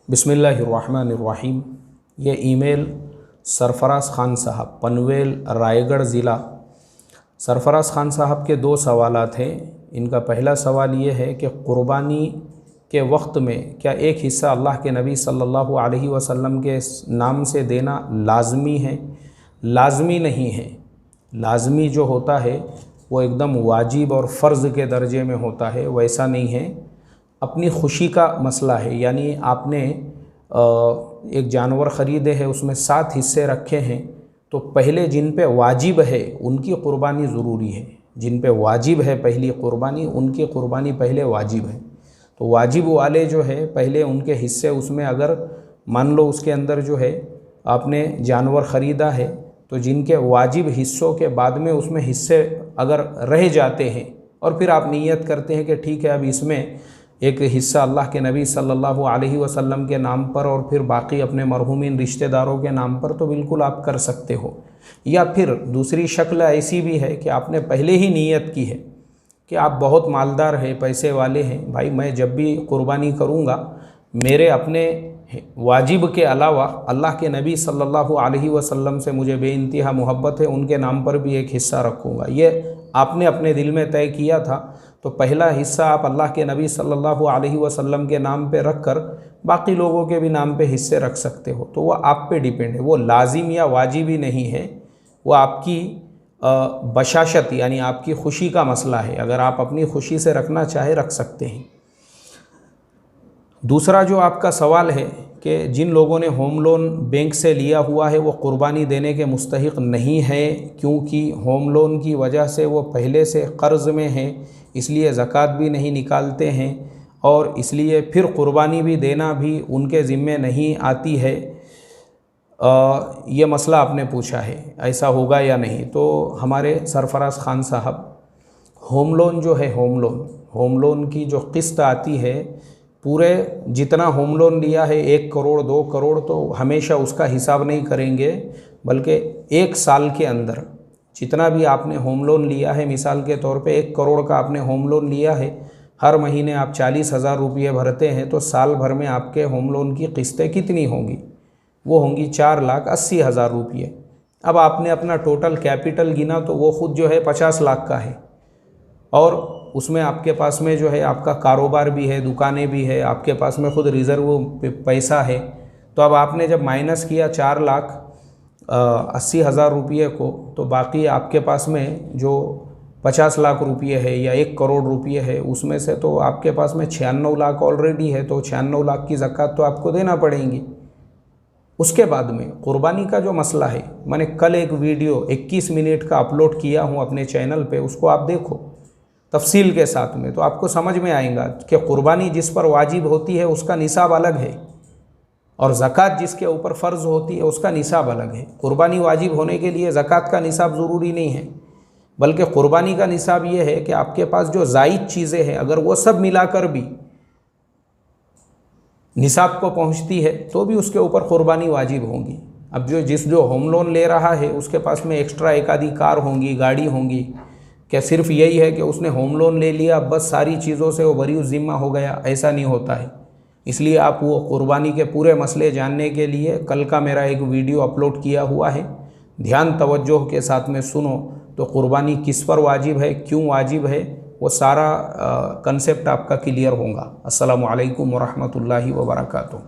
बिस्मिल्लाहिर्रहमानिर्रहीम। ये ईमेल सरफराज ख़ान साहब, पनवेल, रायगढ़ ज़िला। सरफराज ख़ान साहब के दो सवालात हैं। इनका पहला सवाल ये है कि क़ुरबानी के वक्त में क्या एक हिस्सा अल्लाह के नबी सल्लल्लाहु अलैहि वसल्लम के नाम से देना लाज़मी है? लाज़मी नहीं है। लाज़मी जो होता है वो एकदम वाजिब और फ़र्ज़ के दर्जे में होता है, वैसा नहीं है। अपनी खुशी का मसला है, यानी आपने एक जानवर ख़रीदे है, उसमें 7 हिस्से रखे हैं, तो पहले जिन पे वाजिब है उनकी क़ुरबानी ज़रूरी है। जिन पे वाजिब है पहली क़ुरबानी, उनकी क़ुरबानी पहले वाजिब है। तो वाजिब वाले जो है पहले उनके हिस्से, उसमें अगर मान लो उसके अंदर जो है आपने जानवर ख़रीदा है, तो जिनके वाजिब हिस्सों के बाद में उसमें हिस्से अगर रह जाते हैं और फिर आप नियत करते हैं कि ठीक है अब इसमें एक हिस्सा अल्लाह के नबी सल्लल्लाहु अलैहि वसल्लम के नाम पर और फिर बाकी अपने मरहूमिन रिश्तेदारों के नाम पर, तो बिल्कुल आप कर सकते हो। या फिर दूसरी शक्ल ऐसी भी है कि आपने पहले ही नियत की है कि आप बहुत मालदार हैं, पैसे वाले हैं, भाई मैं जब भी क़ुरबानी करूँगा मेरे अपने वाजिब के अलावा अल्लाह के नबी सल्लल्लाहु अलैहि वसल्लम से मुझे बेइंतहा मोहब्बत है, उनके नाम पर भी एक हिस्सा रखूँगा। ये आपने अपने दिल में तय किया था, तो पहला हिस्सा आप अल्लाह के नबी सल्लल्लाहु अलैहि वसल्लम के नाम पे रख कर बाकी लोगों के भी नाम पे हिस्से रख सकते हो। तो वह आप पे डिपेंड है, वो लाजिम या वाजिब ही नहीं है, वो आपकी बशाशत यानी आपकी खुशी का मसला है। अगर आप अपनी खुशी से रखना चाहे रख सकते हैं। दूसरा जो आपका सवाल है कि जिन लोगों ने होम लोन बैंक से लिया हुआ है वो क़ुरबानी देने के मुस्तहिक़ नहीं है, क्योंकि होम लोन की वजह से वो पहले से क़र्ज़ में हैं, इसलिए ज़कात भी नहीं निकालते हैं और इसलिए फिर क़ुरबानी भी देना भी उनके ज़िम्मे नहीं आती है। ये मसला आपने पूछा है, ऐसा होगा या नहीं। तो हमारे सरफराज ख़ान साहब, होम लोन जो है, होम लोन की जो क़िस्त आती है, पूरे जितना होम लोन लिया है 1 करोड़ 2 करोड़, तो हमेशा उसका हिसाब नहीं करेंगे, बल्कि 1 साल के अंदर जितना भी आपने होम लोन लिया है, मिसाल के तौर पे 1 करोड़ का आपने होम लोन लिया है, हर महीने आप 40,000 रुपये भरते हैं, तो साल भर में आपके होम लोन की किस्तें कितनी होंगी? वो होंगी 4,80,000 रुपये। अब आपने अपना टोटल कैपिटल गिना तो वो ख़ुद जो है 50 लाख का है, और उसमें आपके पास में जो है आपका कारोबार भी है, दुकानें भी है, आपके पास में ख़ुद रिज़र्व पैसा है। तो अब आपने जब माइनस किया 4,80,000 रुपये को, तो बाकी आपके पास में जो 50 लाख रुपये है या 1 करोड़ रुपये है, उसमें से तो आपके पास में 96 लाख ऑलरेडी है, तो 96 लाख की ज़कात तो आपको देना पड़ेगी। उसके बाद में क़ुरबानी का जो मसला है, मैंने कल एक वीडियो 21 मिनट का अपलोड किया हूँ अपने चैनल पे, उसको आप देखो तफसील के साथ में, तो आपको समझ में आएगा कि क़ुरबानी जिस पर वाजिब होती है उसका निसाब अलग है, और ज़कात जिसके ऊपर फ़र्ज़ होती है उसका निसाब अलग है। क़ुरबानी वाजिब होने के लिए ज़कात का निसाब ज़रूरी नहीं है, बल्कि क़ुरबानी का निसाब ये है कि आपके पास जो ज़ायद चीज़ें हैं, अगर वो सब मिलाकर भी निसाब को पहुँचती है तो भी उसके ऊपर क़ुरबानी वाजिब होगी। अब जो होम लोन ले रहा है उसके पास में एक्स्ट्रा एक आधी कार होंगी, गाड़ी होंगी, क्या सिर्फ यही है कि उसने होम लोन ले लिया बस सारी चीज़ों से वो बरी ज़िम्मा हो गया? ऐसा नहीं होता है। इसलिए आप वो क़ुरबानी के पूरे मसले जानने के लिए कल का मेरा एक वीडियो अपलोड किया हुआ है, ध्यान तवज्जो के साथ में सुनो, तो क़ुरबानी किस पर वाजिब है, क्यों वाजिब है, वो सारा कंसेप्ट आपका क्लियर होगा। अस्सलामु अलैकुम व रहमतुल्लाहि व बरकातुहू।